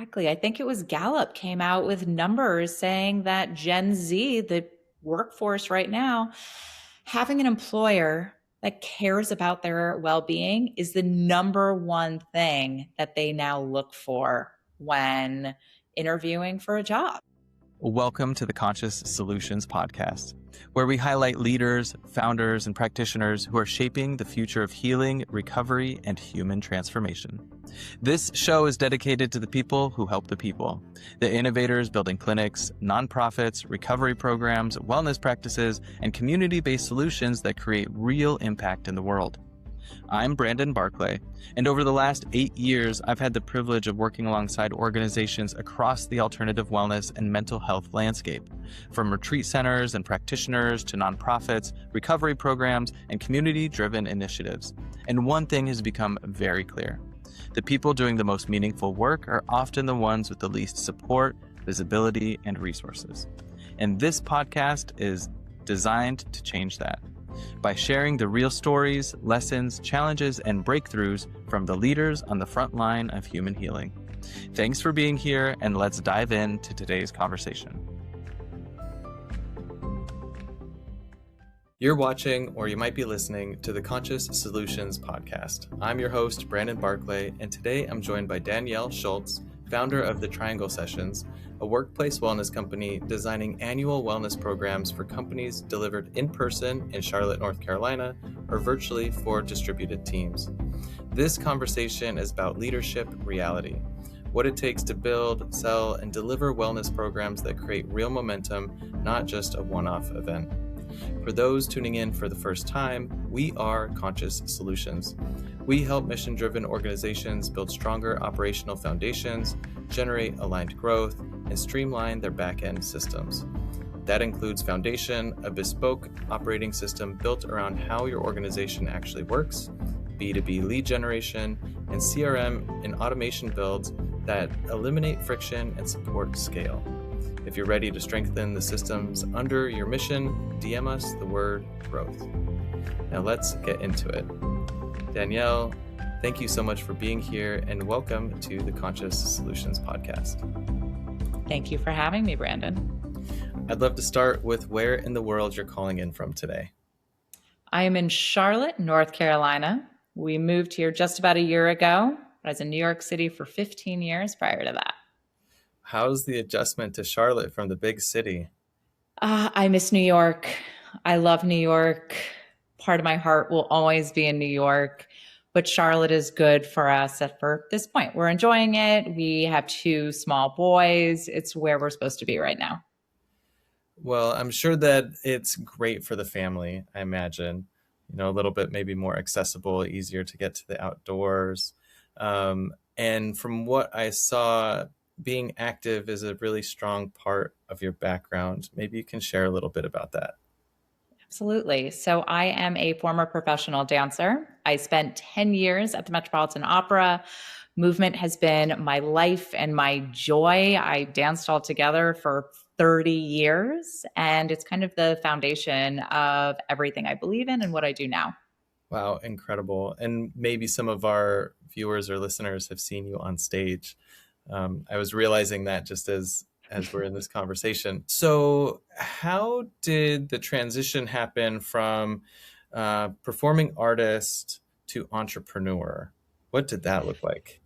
Exactly. I think it was Gallup came out with numbers saying that Gen Z, the workforce right now, having an employer that cares about their well-being is the number one thing that they now look for when interviewing for a job. Welcome to the Conscious Solutions Podcast, where we highlight leaders, founders, and practitioners who are shaping the future of healing, recovery, and human transformation. This show is dedicated to the people who help the people, the innovators building clinics, nonprofits, recovery programs, wellness practices, and community-based solutions that create real impact in the world. I'm Brandon Barclay, and over the last 8 years, I've had the privilege of working alongside organizations across the alternative wellness and mental health landscape, from retreat centers and practitioners to nonprofits, recovery programs, and community-driven initiatives. And one thing has become very clear. The people doing the most meaningful work are often the ones with the least support, visibility, and resources. And this podcast is designed to change that, by sharing the real stories, lessons, challenges, and breakthroughs from the leaders on the front line of human healing. Thanks for being here, and let's dive into today's conversation. You're watching, or you might be listening, to the Conscious Solutions Podcast. I'm your host, Brandon Barclay, and today I'm joined by Danielle Schulz, founder of the Triangle Sessions, a workplace wellness company designing annual wellness programs for companies delivered in person in Charlotte, North Carolina, or virtually for distributed teams. This conversation is about leadership reality, what it takes to build, sell, and deliver wellness programs that create real momentum, not just a one-off event. For those tuning in for the first time, we are Conscious Solutions. We help mission-driven organizations build stronger operational foundations, generate aligned growth, and streamline their back-end systems. That includes Foundation, a bespoke operating system built around how your organization actually works, B2B lead generation, and CRM and automation builds that eliminate friction and support scale. If you're ready to strengthen the systems under your mission, DM us the word growth. Now let's get into it. Danielle, thank you so much for being here, and welcome to the Conscious Solutions Podcast. Thank you for having me, Brandon. I'd love to start with where in the world you're calling in from today. I am in Charlotte, North Carolina. We moved here just about a year ago. I was in New York City for 15 years prior to that. How's the adjustment to Charlotte from the big city? I miss New York. I love New York. Part of my heart will always be in New York, but Charlotte is good for us for this point. We're enjoying it. We have 2 small boys. It's where we're supposed to be right now. Well, I'm sure that it's great for the family, I imagine. A little bit maybe more accessible, easier to get to the outdoors. And from what I saw, being active is a really strong part of your background. Maybe you can share a little bit about that. Absolutely. So I am a former professional dancer. I spent 10 years at the Metropolitan Opera. Movement has been my life and my joy. I danced all together for 30 years, and it's kind of the foundation of everything I believe in and what I do now. Wow, incredible. And maybe some of our viewers or listeners have seen you on stage. I was realizing that just as we're in this conversation. So how did the transition happen from performing artist to entrepreneur? What did that look like?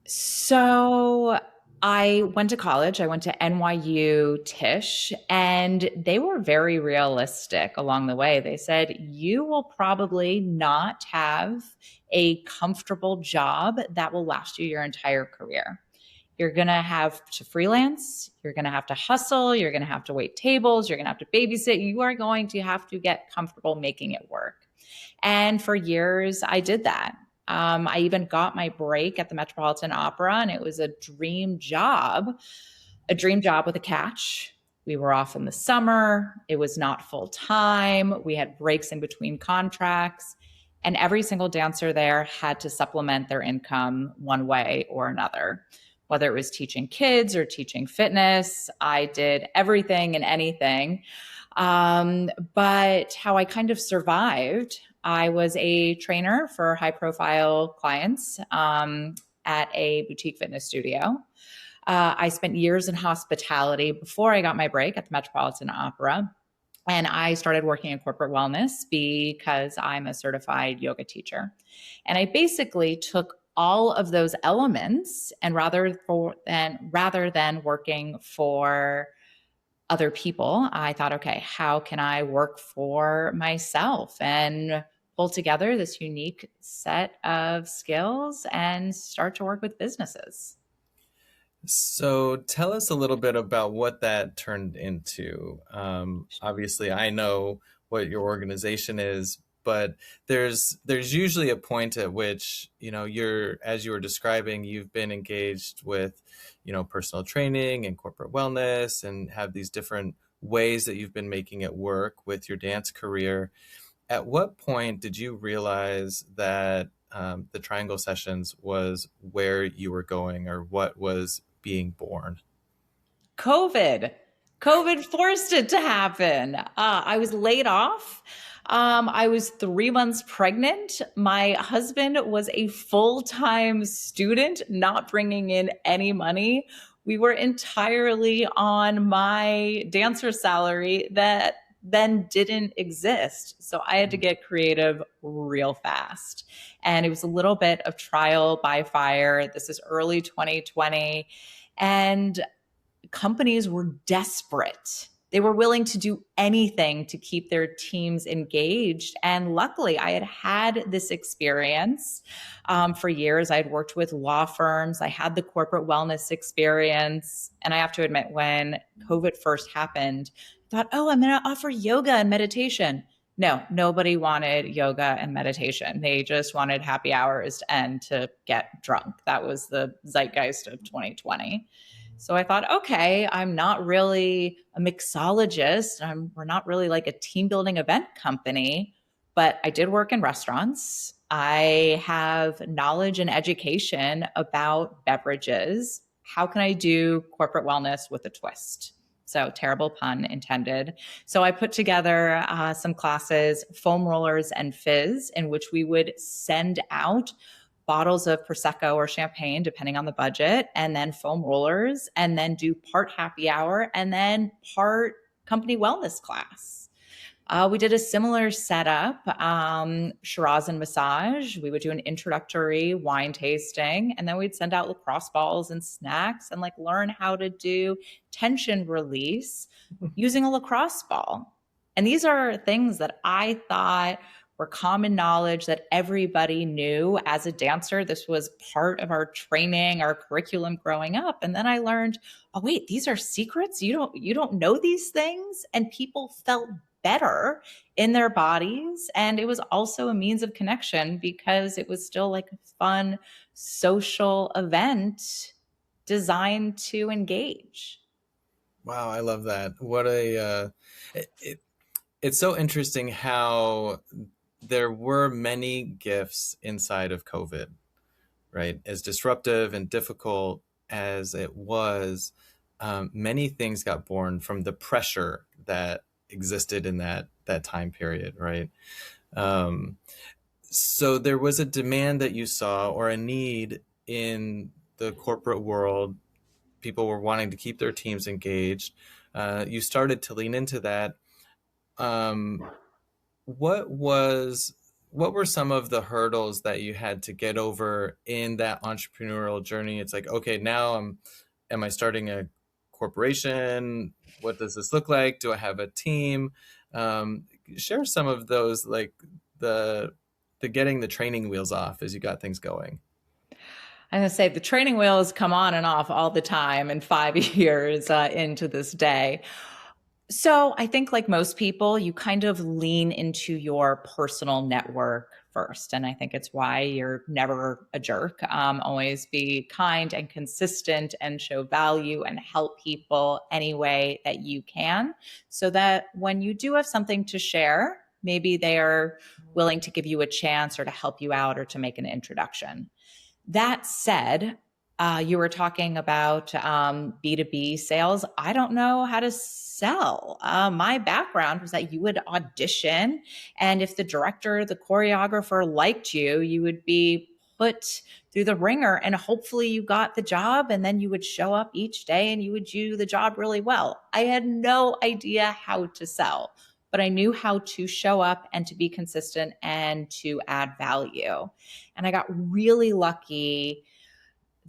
So I went to college. I went to NYU Tisch, and they were very realistic along the way. They said, you will probably not have a comfortable job that will last you your entire career. You're going to have to freelance. You're going to have to hustle. You're going to have to wait tables. You're going to have to babysit. You are going to have to get comfortable making it work. And for years, I did that. I even got my break at the Metropolitan Opera, and it was a dream job with a catch. We were off in the summer. It was not full time. We had breaks in between contracts, and every single dancer there had to supplement their income one way or another. Whether it was teaching kids or teaching fitness, I did everything and anything. But how I kind of survived, I was a trainer for high profile clients at a boutique fitness studio. I spent years in hospitality before I got my break at the Metropolitan Opera. And I started working in corporate wellness because I'm a certified yoga teacher. And I basically took all of those elements and rather than working for other people, I thought, okay, how can I work for myself and pull together this unique set of skills and start to work with businesses? So tell us a little bit about what that turned into. Obviously, I know what your organization is, but there's usually a point at which, you're, as you were describing, you've been engaged with, personal training and corporate wellness and have these different ways that you've been making it work with your dance career. At what point did you realize that the Triangle Sessions was where you were going, or what was being born? COVID. COVID forced it to happen. I was laid off. I was 3 months pregnant. My husband was a full time student, not bringing in any money. We were entirely on my dancer salary that then didn't exist. So I had to get creative real fast. And it was a little bit of trial by fire. This is early 2020. And companies were desperate. They were willing to do anything to keep their teams engaged. And luckily, I had had this experience for years. I'd worked with law firms, I had the corporate wellness experience. And I have to admit, when COVID first happened, I thought, oh, I'm going to offer yoga and meditation. No, nobody wanted yoga and meditation. They just wanted happy hours and to get drunk. That was the zeitgeist of 2020. So I thought, okay, I'm not really a mixologist. We're not really like a team building event company, but I did work in restaurants. I have knowledge and education about beverages. How can I do corporate wellness with a twist? So, terrible pun intended. So, I put together some classes, foam rollers and fizz, in which we would send out bottles of Prosecco or champagne, depending on the budget, and then foam rollers, and then do part happy hour and then part company wellness class. We did a similar setup, Shiraz and massage. We would do an introductory wine tasting, and then we'd send out lacrosse balls and snacks and like learn how to do tension release using a lacrosse ball. And these are things that I thought were common knowledge that everybody knew as a dancer. This was part of our training, our curriculum growing up. And then I learned, oh wait, these are secrets. You don't know these things. And people felt better in their bodies. And it was also a means of connection because it was still like a fun social event designed to engage. Wow, I love that. It's so interesting how there were many gifts inside of COVID, right? As disruptive and difficult as it was, many things got born from the pressure that existed in that time period, right? So there was a demand that you saw, or a need in the corporate world. People were wanting to keep their teams engaged. You started to lean into that. Um, what was what were some of the hurdles that you had to get over in that entrepreneurial journey? It's like, okay, now am I starting a corporation? What does this look like? Do I have a team? Um, Share some of those, like the the getting the training wheels off as you got things going. I'm going to say the training wheels come on and off all the time in 5 years into this day. So I think, like most people, you kind of lean into your personal network first. And I think it's why you're never a jerk. Always be kind and consistent and show value and help people any way that you can, so that when you do have something to share, maybe they are willing to give you a chance or to help you out or to make an introduction. That said, you were talking about B2B sales. I don't know how to sell. My background was that you would audition, and if the director, the choreographer liked you, you would be put through the ringer, and hopefully you got the job, and then you would show up each day and you would do the job really well. I had no idea how to sell, but I knew how to show up and to be consistent and to add value. And I got really lucky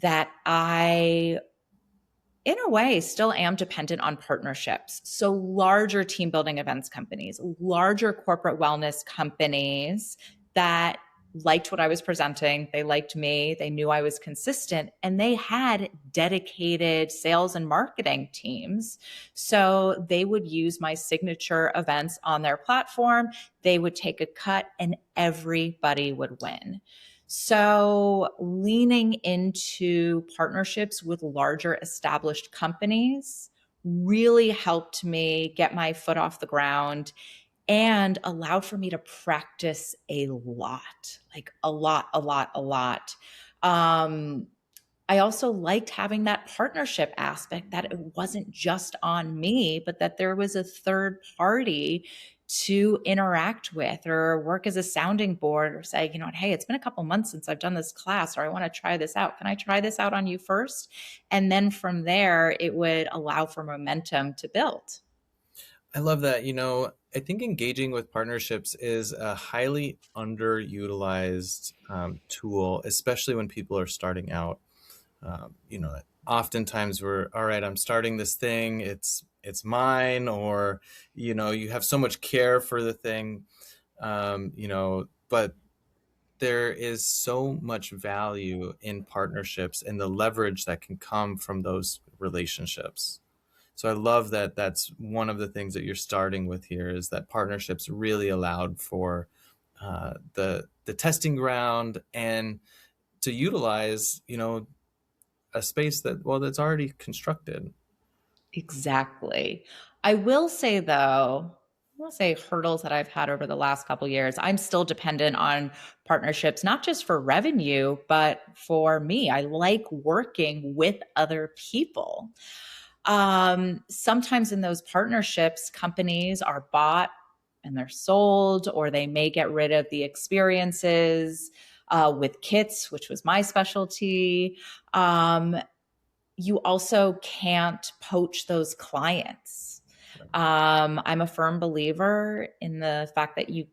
that I, in a way, still am dependent on partnerships. So larger team building events companies, larger corporate wellness companies that liked what I was presenting. They liked me. They knew I was consistent, and they had dedicated sales and marketing teams. So they would use my signature events on their platform. They would take a cut and everybody would win. So, leaning into partnerships with larger established companies really helped me get my foot off the ground and allowed for me to practice a lot, like a lot, a lot, a lot. Um, I also liked having that partnership aspect, that it wasn't just on me, but that there was a third party to interact with or work as a sounding board or say, hey, it's been a couple months since I've done this class, or I want to try this out. Can I try this out on you first? And then from there, it would allow for momentum to build. I love that. I think engaging with partnerships is a highly underutilized tool, especially when people are starting out. Oftentimes we're, all right, I'm starting this thing. It's mine, or, you have so much care for the thing, but there is so much value in partnerships and the leverage that can come from those relationships. So I love that that's one of the things that you're starting with here, is that partnerships really allowed for the testing ground and to utilize, a space that's already constructed. Exactly. I will say though, hurdles that I've had over the last couple of years. I'm still dependent on partnerships, not just for revenue, but for me. I like working with other people. Sometimes in those partnerships, companies are bought and they're sold, or they may get rid of the experiences with kits, which was my specialty. You also can't poach those clients. I'm a firm believer in the fact that you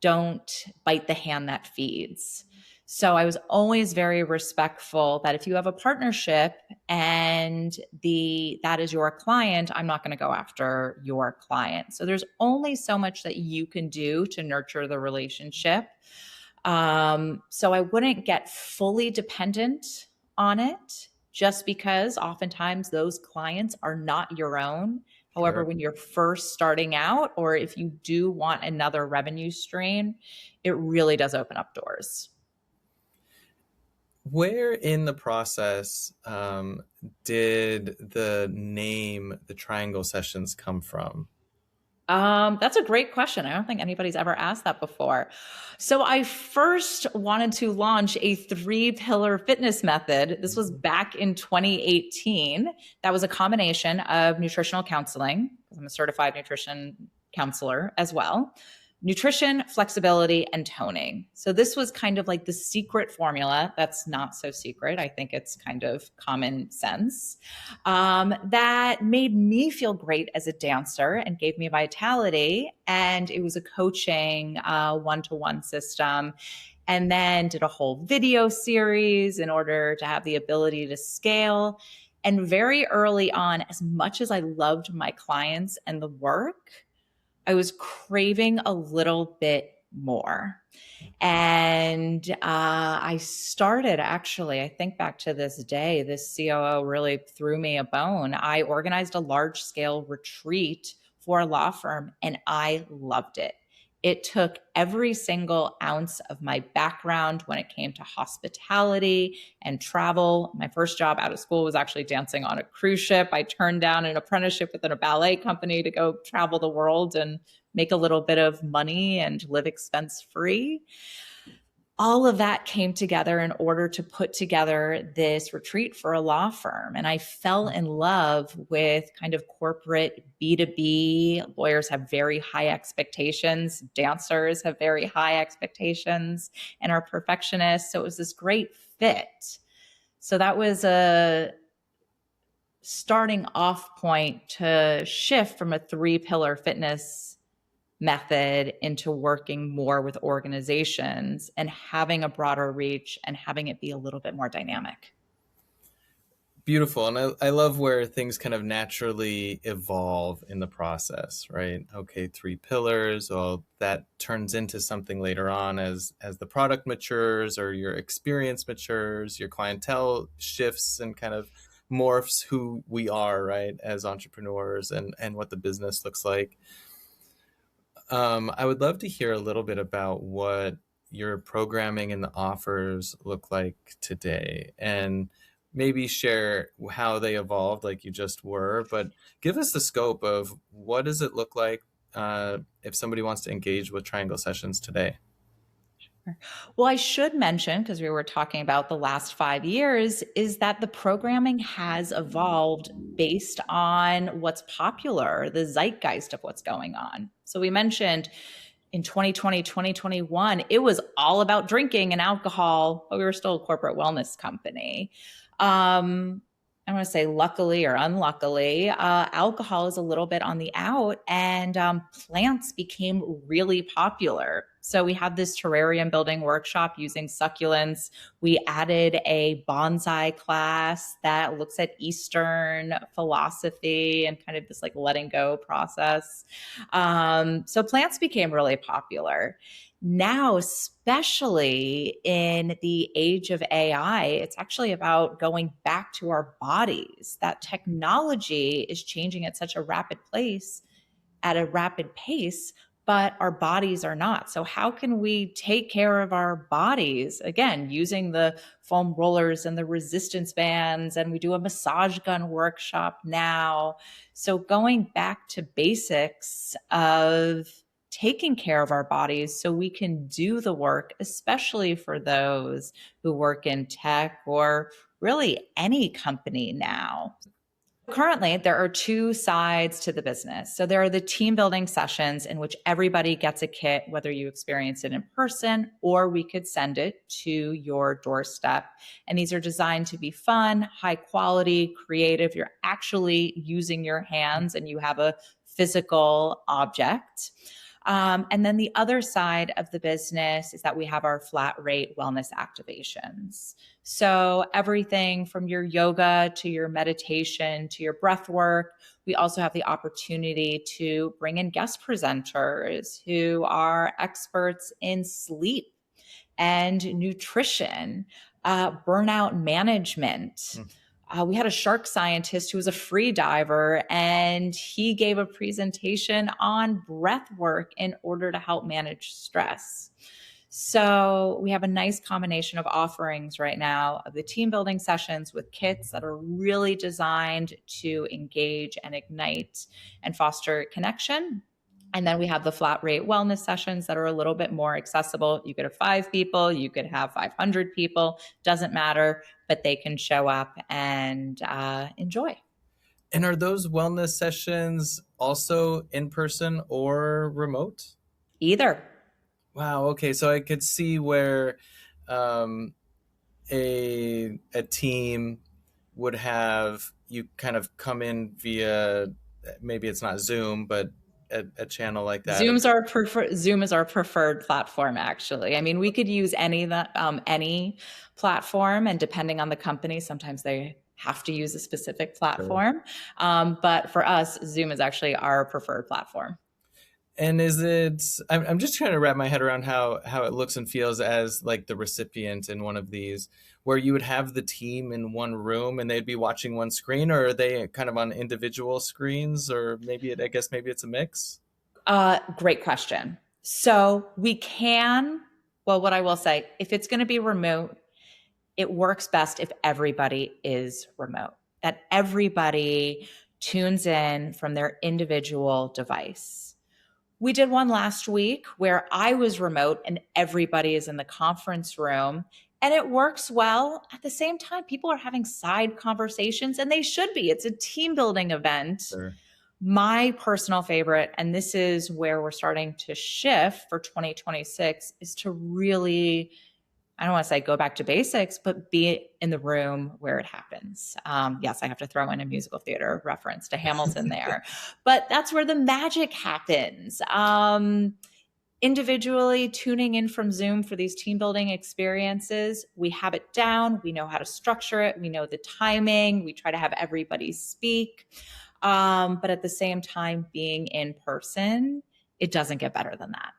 don't bite the hand that feeds. So I was always very respectful that if you have a partnership and that is your client, I'm not going to go after your client. So there's only so much that you can do to nurture the relationship. So I wouldn't get fully dependent on it, just because oftentimes those clients are not your own. However, Sure. when you're first starting out, or if you do want another revenue stream, it really does open up doors. Where in the process did the name the Triangle Sessions come from? That's a great question. I don't think anybody's ever asked that before. So I first wanted to launch a 3-pillar fitness method. This was back in 2018. That was a combination of nutritional counseling, because I'm a certified nutrition counselor as well, nutrition, flexibility, and toning. So this was kind of like the secret formula that's not so secret. I think it's kind of common sense, that made me feel great as a dancer and gave me vitality. And it was a coaching one-to-one system. And then did a whole video series in order to have the ability to scale. And very early on, as much as I loved my clients and the work, I was craving a little bit more. And I started, actually, I think back to this day, this COO really threw me a bone. I organized a large scale retreat for a law firm, and I loved it. It took every single ounce of my background when it came to hospitality and travel. My first job out of school was actually dancing on a cruise ship. I turned down an apprenticeship within a ballet company to go travel the world and make a little bit of money and live expense free. all of that came together in order to put together this retreat for a law firm. And I fell in love with kind of corporate B2B. Lawyers have very high expectations, dancers have very high expectations, and are perfectionists. So it was this great fit. So that was a starting off point to shift from a 3-pillar fitness method into working more with organizations and having a broader reach and having it be a little bit more dynamic. Beautiful. And I love where things kind of naturally evolve in the process, right? Okay, 3 pillars. Well, that turns into something later on as the product matures or your experience matures, your clientele shifts and kind of morphs who we are, right, as entrepreneurs and what the business looks like. I would love to hear a little bit about what your programming and the offers look like today, and maybe share how they evolved like you just were, but give us the scope of what does it look like if somebody wants to engage with Triangle Sessions today. Well, I should mention, because we were talking about the last 5 years, is that the programming has evolved based on what's popular, the zeitgeist of what's going on. So we mentioned in 2020, 2021, it was all about drinking and alcohol, but we were still a corporate wellness company. I want to say luckily or unluckily, alcohol is a little bit on the out, and plants became really popular. So we had this terrarium building workshop using succulents. We added a bonsai class that looks at Eastern philosophy and kind of this like letting go process. So plants became really popular. Now, especially in the age of AI, it's actually about going back to our bodies. That technology is changing at such a rapid pace, but our bodies are not. So how can we take care of our bodies? Again, using the foam rollers and the resistance bands, and we do a massage gun workshop now. So going back to basics of taking care of our bodies so we can do the work, especially for those who work in tech or really any company now. Currently, there are 2 sides to the business. So there are the team building sessions in which everybody gets a kit, whether you experience it in person or we could send it to your doorstep. And these are designed to be fun, high quality, creative. You're actually using your hands and you have a physical object. And then the other side of the business is that we have our flat rate wellness activations. So everything from your yoga to your meditation to your breath work. We also have the opportunity to bring in guest presenters who are experts in sleep and nutrition, burnout management. We had a shark scientist who was a free diver, and he gave a presentation on breath work in order to help manage stress. So we have a nice combination of offerings right now of the team building sessions with kits that are really designed to engage and ignite and foster connection. And then we have the flat rate wellness sessions that are a little bit more accessible. You could have 5 people, you could have 500 people, doesn't matter, but they can show up and enjoy. And are those wellness sessions also in person or remote? Either. Wow. Okay. So I could see where a team would have you kind of come in via, maybe it's not Zoom, but a channel like that. Zoom is our preferred platform, actually. I mean, we could use any platform, and depending on the company, sometimes they have to use a specific platform. Sure. But for us, Zoom is actually our preferred platform. And is it, I'm just trying to wrap my head around how it looks and feels as like the recipient in one of these, where you would have the team in one room and they'd be watching one screen, or are they kind of on individual screens, or maybe it's a mix? Great question. So what I will say, if it's going to be remote, it works best if everybody is remote, that everybody tunes in from their individual device. We did one last week where I was remote and everybody is in the conference room, and it works well. At the same time, people are having side conversations, and they should be. It's a team building event. Sure. My personal favorite, and this is where we're starting to shift for 2026, is to really, I don't want to say go back to basics, but be in the room where it happens. Yes, I have to throw in a musical theater reference to Hamilton there, but that's where the magic happens. Individually tuning in from Zoom for these team building experiences, we have it down. We know how to structure it. We know the timing. We try to have everybody speak. But at the same time, being in person, it doesn't get better than that.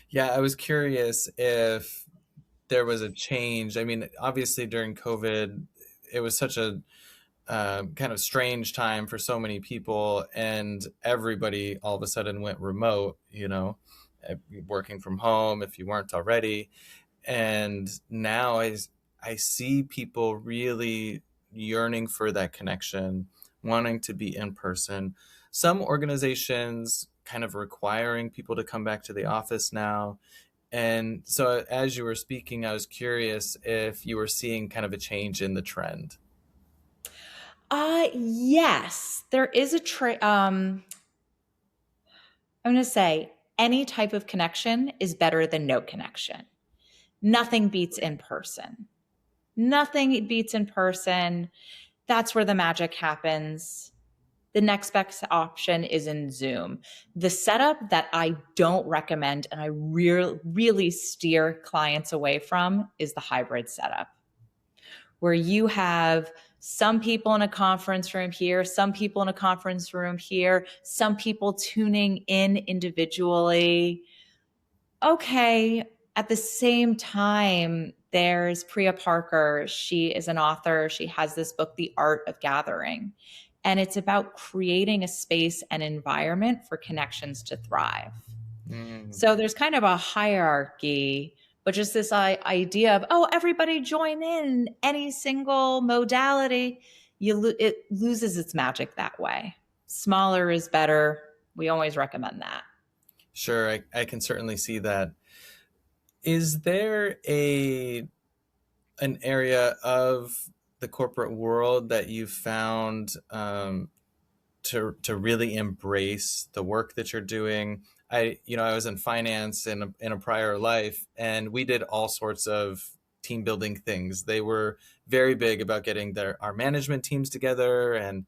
Yeah, I was curious if there was a change. I mean, obviously during COVID, it was such a kind of strange time for so many people, and everybody all of a sudden went remote, working from home if you weren't already. And now I see people really yearning for that connection, wanting to be in person. Some organizations kind of requiring people to come back to the office now. And so as you were speaking, I was curious if you were seeing kind of a change in the trend. Yes, there is I'm going to say any type of connection is better than no connection. Nothing beats in person. Nothing beats in person. That's where the magic happens. The next best option is in Zoom. The setup that I don't recommend and I really steer clients away from is the hybrid setup, where you have some people in a conference room here, some people in a conference room here, some people tuning in individually. Okay. At the same time, there's Priya Parker. She is an author. She has this book, The Art of Gathering, and it's about creating a space and environment for connections to thrive. Mm. So there's kind of a hierarchy, but just this idea of, oh, everybody join in any single modality, it loses its magic that way. Smaller is better. We always recommend that. Sure, I can certainly see that. Is there an area of the corporate world that you found to really embrace the work that you're doing? I was in finance in a prior life, and we did all sorts of team building things. They were very big about getting our management teams together and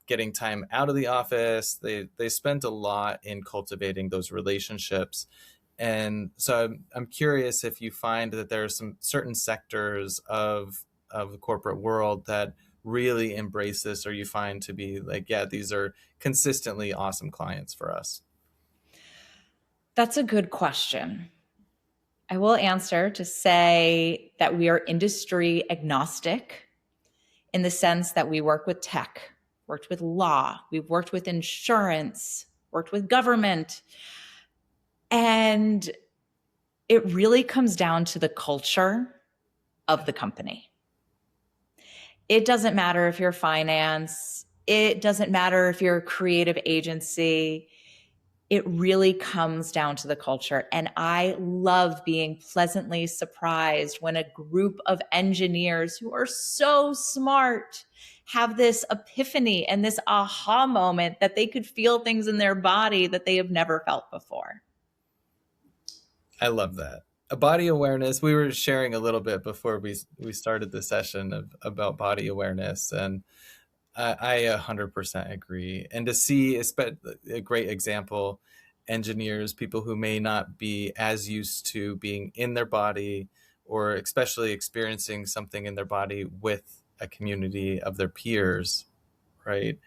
getting time out of the office. They spent a lot in cultivating those relationships. And so I'm curious if you find that there are some certain sectors of the corporate world that really embrace this, or you find to be like, yeah, these are consistently awesome clients for us. That's a good question. I will answer to say that we are industry agnostic in the sense that we work with tech, worked with law, we've worked with insurance, worked with government. And it really comes down to the culture of the company. It doesn't matter if you're finance, it doesn't matter if you're a creative agency. It really comes down to the culture. And I love being pleasantly surprised when a group of engineers who are so smart have this epiphany and this aha moment that they could feel things in their body that they have never felt before. I love that. A body awareness. We were sharing a little bit before we started the session about body awareness, and I 100% agree. And to see a great example, engineers, people who may not be as used to being in their body, or especially experiencing something in their body with a community of their peers, right?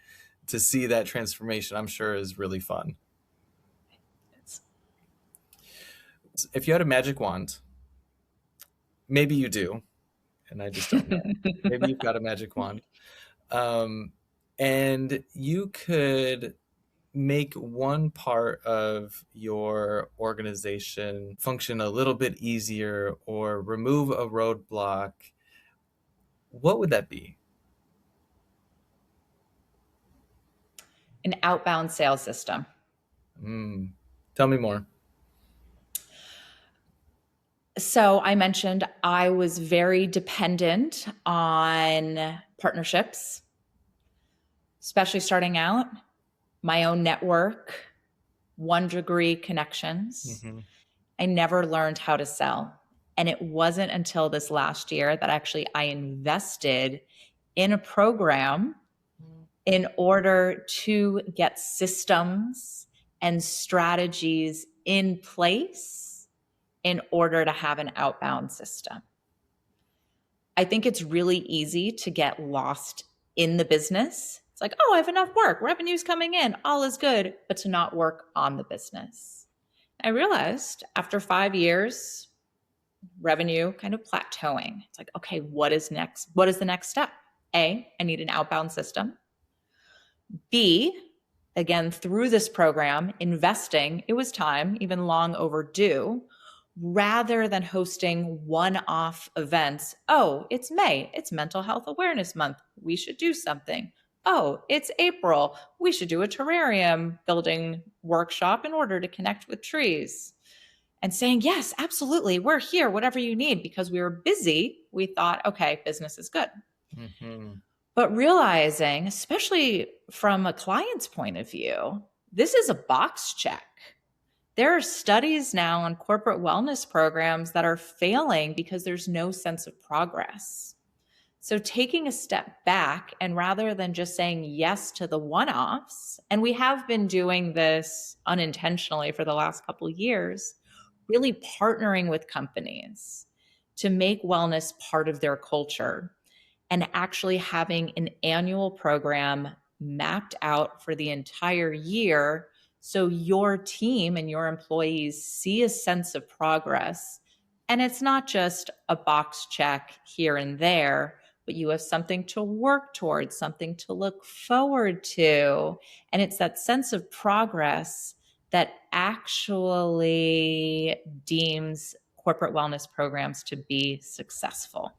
To see that transformation, I'm sure, is really fun. If you had a magic wand, maybe you do, and I just don't know. Maybe you've got a magic wand. And you could make one part of your organization function a little bit easier or remove a roadblock, what would that be? An outbound sales system. Tell me more. So I mentioned I was very dependent on partnerships, especially starting out, my own network, 1 degree connections. Mm-hmm. I never learned how to sell. And it wasn't until this last year that actually I invested in a program in order to get systems and strategies in place in order to have an outbound system. I think it's really easy to get lost in the business. It's like, oh, I have enough work, revenue's coming in, all is good, but to not work on the business. I realized after 5 years, revenue kind of plateauing. It's like, okay, what is next? What is the next step? A, I need an outbound system. B, again, through this program, investing, it was time, even long overdue, rather than hosting one-off events. Oh, it's May, it's Mental Health Awareness Month. We should do something. Oh, it's April. We should do a terrarium building workshop in order to connect with trees. And saying, yes, absolutely, we're here, whatever you need, because we were busy. We thought, okay, business is good. Mm-hmm. But realizing, especially from a client's point of view, this is a box check. There are studies now on corporate wellness programs that are failing because there's no sense of progress. So taking a step back, and rather than just saying yes to the one-offs, and we have been doing this unintentionally for the last couple of years, really partnering with companies to make wellness part of their culture and actually having an annual program mapped out for the entire year so your team and your employees see a sense of progress. And it's not just a box check here and there, but you have something to work towards, something to look forward to. And it's that sense of progress that actually deems corporate wellness programs to be successful.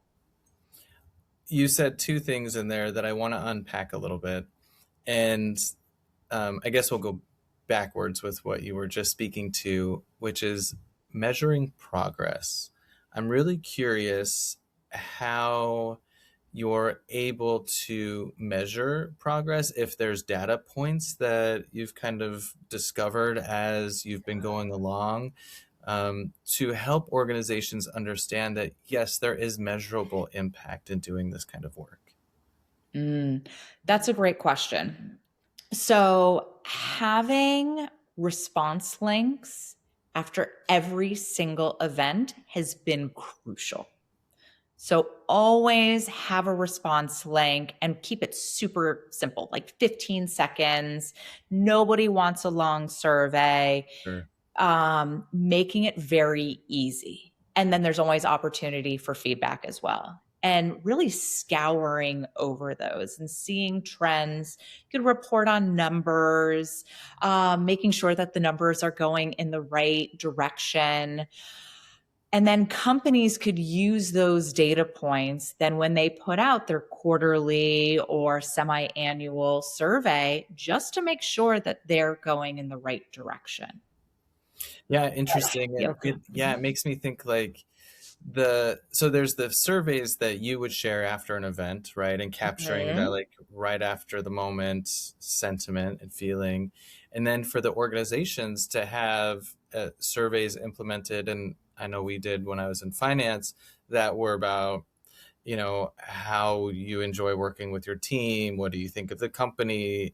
You said two things in there that I want to unpack a little bit. And I guess we'll go backwards with what you were just speaking to, which is measuring progress. I'm really curious how you're able to measure progress, if there's data points that you've kind of discovered as you've been going along, to help organizations understand that, yes, there is measurable impact in doing this kind of work. That's a great question. So having response links after every single event has been crucial. So always have a response link and keep it super simple, like 15 seconds. Nobody wants a long survey. Sure. Making it very easy. And then there's always opportunity for feedback as well. And really scouring over those and seeing trends. You could report on numbers, making sure that the numbers are going in the right direction. And then companies could use those data points then when they put out their quarterly or semi-annual survey, just to make sure that they're going in the right direction. Yeah, interesting. It makes me think like so there's the surveys that you would share after an event, right? And capturing that like right after the moment sentiment and feeling. And then for the organizations to have surveys implemented, and I know we did when I was in finance, that were about, how you enjoy working with your team, what do you think of the company,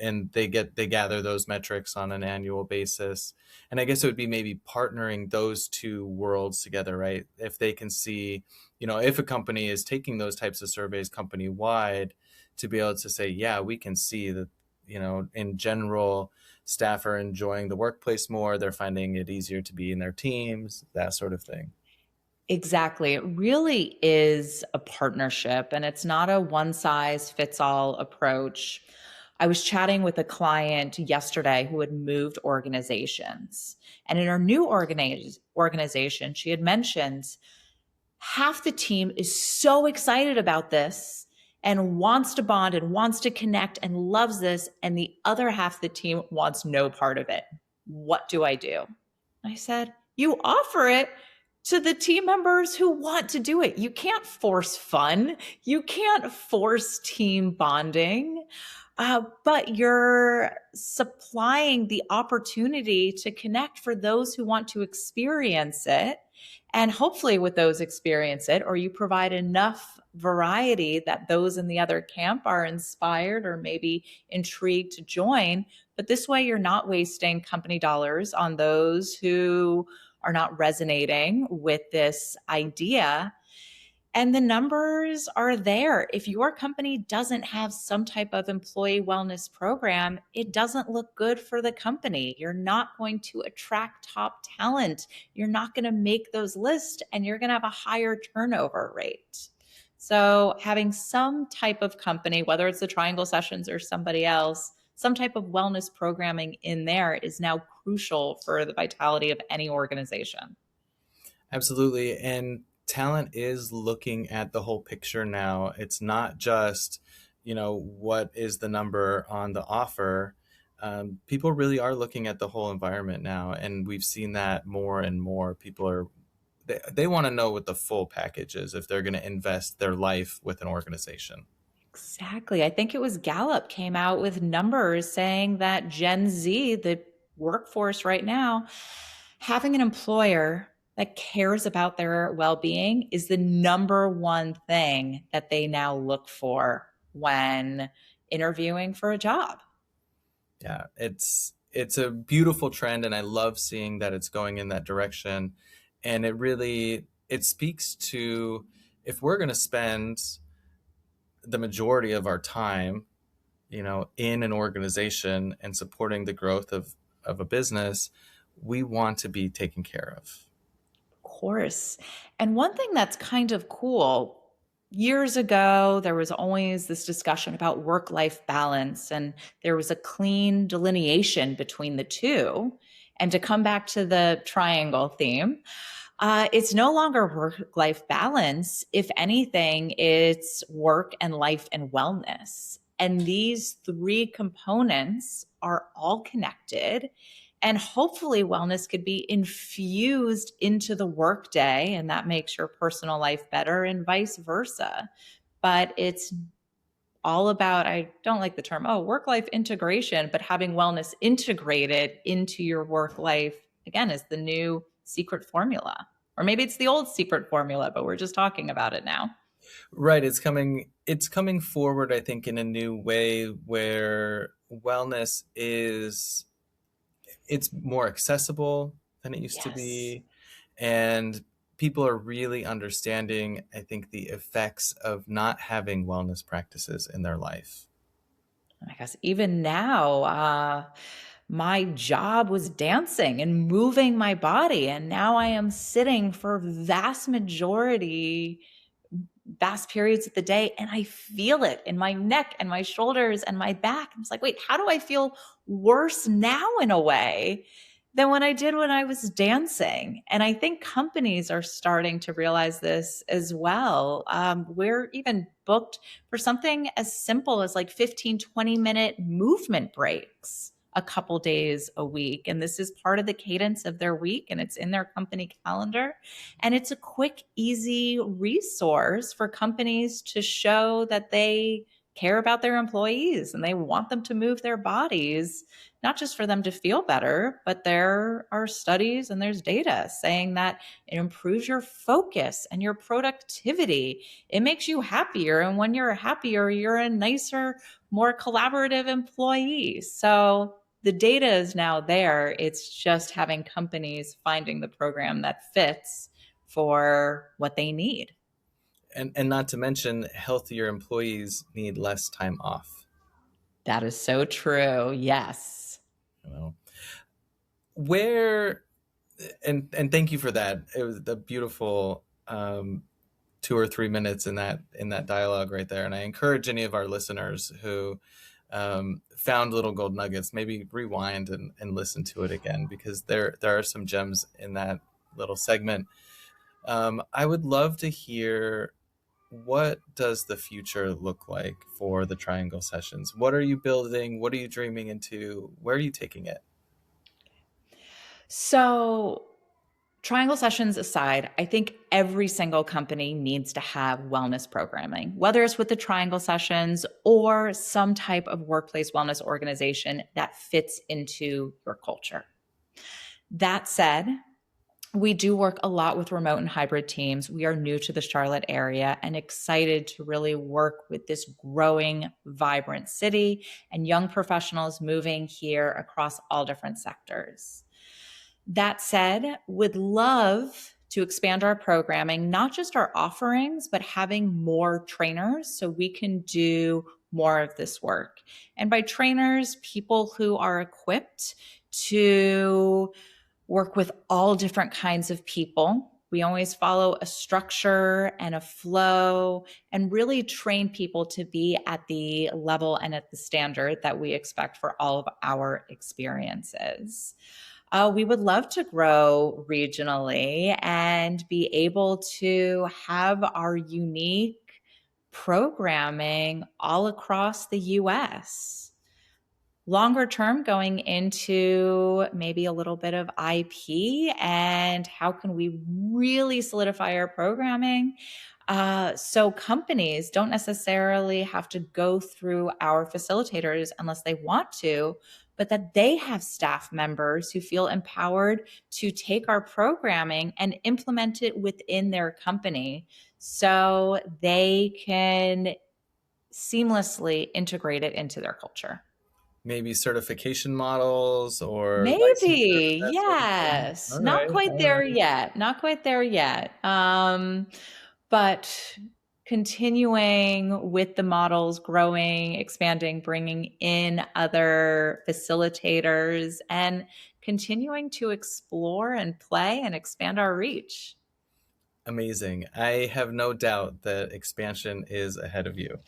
and they gather those metrics on an annual basis. And I guess it would be maybe partnering those two worlds together, right? If they can see, if a company is taking those types of surveys company wide, to be able to say, yeah, we can see that, in general, staff are enjoying the workplace more, they're finding it easier to be in their teams, that sort of thing. Exactly. It really is a partnership, and it's not a one size fits all approach. I was chatting with a client yesterday who had moved organizations. And in her new organization, she had mentioned half the team is so excited about this and wants to bond and wants to connect and loves this. And the other half of the team wants no part of it. What do I do? I said, you offer it to the team members who want to do it. You can't force fun. You can't force team bonding, but you're supplying the opportunity to connect for those who want to experience it. And hopefully, with those experience it, or you provide enough variety that those in the other camp are inspired or maybe intrigued to join. But this way, you're not wasting company dollars on those who are not resonating with this idea. And the numbers are there. If your company doesn't have some type of employee wellness program, it doesn't look good for the company. You're not going to attract top talent. You're not going to make those lists, and you're going to have a higher turnover rate. So, having some type of company, whether it's the Triangle Sessions or somebody else, some type of wellness programming in there is now crucial for the vitality of any organization. Absolutely. And talent is looking at the whole picture now. It's not just, what is the number on the offer. People really are looking at the whole environment now. And we've seen that more and more. They want to know what the full package is if they're going to invest their life with an organization. Exactly. I think it was Gallup came out with numbers saying that Gen Z, the workforce right now, having an employer that cares about their well being is the number one thing that they now look for when interviewing for a job. Yeah, it's a beautiful trend, and I love seeing that it's going in that direction. And it speaks to, if we're going to spend the majority of our time, in an organization and supporting the growth of a business, we want to be taken care of. Course. And one thing that's kind of cool, years ago, there was always this discussion about work life balance, and there was a clean delineation between the two. And to come back to the triangle theme, it's no longer work life balance. If anything, it's work and life and wellness. And these three components are all connected. And hopefully, wellness could be infused into the workday, and that makes your personal life better, and vice versa. But it's all about, I don't like the term, work life integration, but having wellness integrated into your work life, again, is the new secret formula. Or maybe it's the old secret formula, but we're just talking about it now. Right. It's coming forward, I think, in a new way where wellness it's more accessible than it used to Yes. be. And people are really understanding, I think, the effects of not having wellness practices in their life. I guess even now, my job was dancing and moving my body. And now I am sitting for vast periods of the day, and I feel it in my neck and my shoulders and my back. And it's like, wait, how do I feel worse now in a way than when I did when I was dancing? And I think companies are starting to realize this as well. We're even booked for something as simple as like 15, 20-minute movement breaks a couple days a week. And this is part of the cadence of their week, and it's in their company calendar. And it's a quick, easy resource for companies to show that they care about their employees and they want them to move their bodies, not just for them to feel better, but there are studies and there's data saying that it improves your focus and your productivity. It makes you happier. And when you're happier, you're a nicer, more collaborative employee. So the data is now there. It's just having companies finding the program that fits for what they need. And not to mention, healthier employees need less time off. That is so true. Yes. You know, where and thank you for that. It was the beautiful 2 or 3 minutes in that dialogue right there. And I encourage any of our listeners who found little gold nuggets, maybe rewind and listen to it again, because there are some gems in that little segment. I would love to hear, what does the future look like for the Triangle Sessions? What are you building? What are you dreaming into? Where are you taking it? So, Triangle sessions aside, I think every single company needs to have wellness programming, whether it's with the Triangle sessions or some type of workplace wellness organization that fits into your culture. That said, we do work a lot with remote and hybrid teams. We are new to the Charlotte area and excited to really work with this growing, vibrant city and young professionals moving here across all different sectors. That said, would love to expand our programming, not just our offerings, but having more trainers so we can do more of this work. And by trainers, people who are equipped to work with all different kinds of people. We always follow a structure and a flow and really train people to be at the level and at the standard that we expect for all of our experiences. We would love to grow regionally and be able to have our unique programming all across the US. Longer term, going into maybe a little bit of IP and how can we really solidify our programming so companies don't necessarily have to go through our facilitators unless they want to, but that they have staff members who feel empowered to take our programming and implement it within their company so they can seamlessly integrate it into their culture. Maybe certification models or licensure, Maybe, that sort of thing. yes. All Not right, quite all there right. yet. Not quite there yet. But continuing with the models, growing, expanding, bringing in other facilitators, and continuing to explore and play and expand our reach. Amazing. I have no doubt that expansion is ahead of you.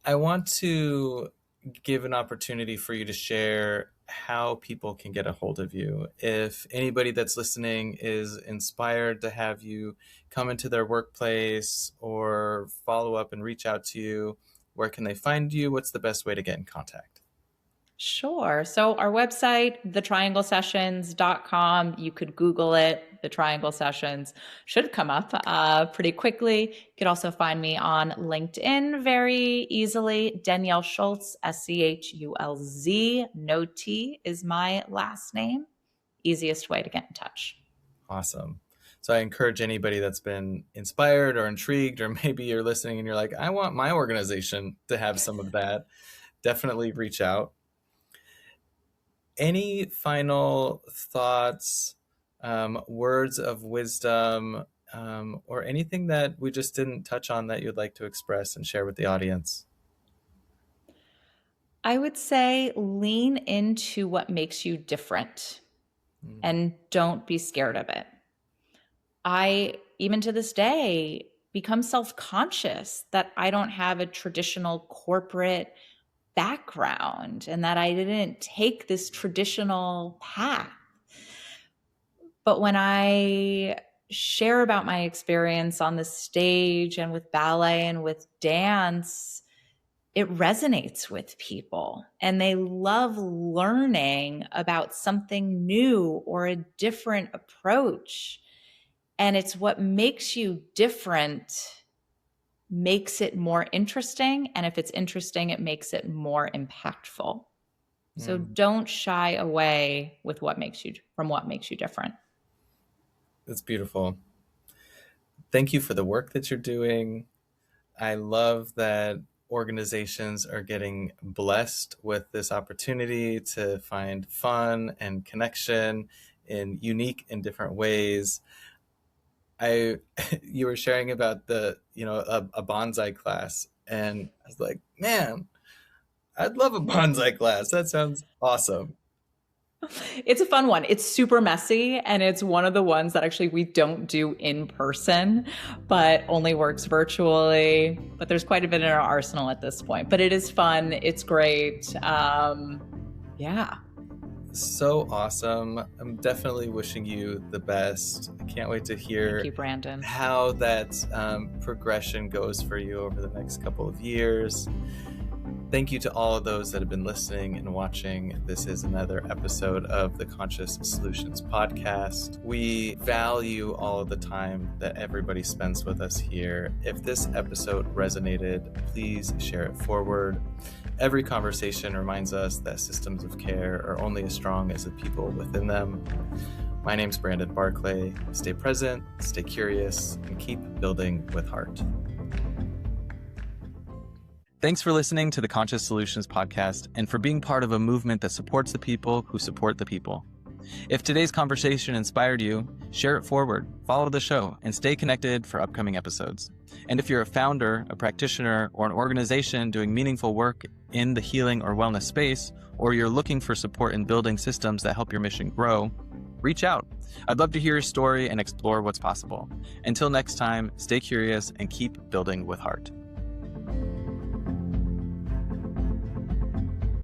I want to give an opportunity for you to share how people can get a hold of you. If anybody that's listening is inspired to have you come into their workplace or follow up and reach out to you, where can they find you? What's the best way to get in contact? Sure. So our website, thetrianglesessions.com, you could Google it. The Triangle Sessions should come up pretty quickly. You could also find me on LinkedIn very easily. Danielle Schulz, Schulz. No T is my last name. Easiest way to get in touch. Awesome. So I encourage anybody that's been inspired or intrigued, or maybe you're listening and you're like, I want my organization to have some of that, definitely reach out. Any final thoughts, words of wisdom, or anything that we just didn't touch on that you'd like to express and share with the audience? I would say lean into what makes you different and don't be scared of it. I, even to this day, become self-conscious that I don't have a traditional corporate background and that I didn't take this traditional path. But when I share about my experience on the stage and with ballet and with dance, it resonates with people and they love learning about something new or a different approach. And it's what makes you different makes it more interesting. And if it's interesting, it makes it more impactful. So don't shy away with what makes you different. That's beautiful. Thank you for the work that you're doing. I love that organizations are getting blessed with this opportunity to find fun and connection in unique and different ways. You were sharing about a bonsai class, and I was like, man, I'd love a bonsai class. That sounds awesome. It's a fun one. It's super messy, and it's one of the ones that actually we don't do in person, but only works virtually. But there's quite a bit in our arsenal at this point. But it is fun. It's great. Yeah. So awesome. I'm definitely wishing you the best. I can't wait to hear Thank you, Brandon. how that progression goes for you over the next couple of years. Thank you to all of those that have been listening and watching. This is another episode of the Conscious Solutions podcast. We value all of the time that everybody spends with us here. If this episode resonated, please share it forward. Every conversation reminds us that systems of care are only as strong as the people within them. My name's Brandon Barclay. Stay present, stay curious, and keep building with heart. Thanks for listening to the Conscious Solutions podcast and for being part of a movement that supports the people who support the people. If today's conversation inspired you, share it forward, follow the show, and stay connected for upcoming episodes. And if you're a founder, a practitioner, or an organization doing meaningful work in the healing or wellness space, or you're looking for support in building systems that help your mission grow, reach out. I'd love to hear your story and explore what's possible. Until next time, stay curious and keep building with heart.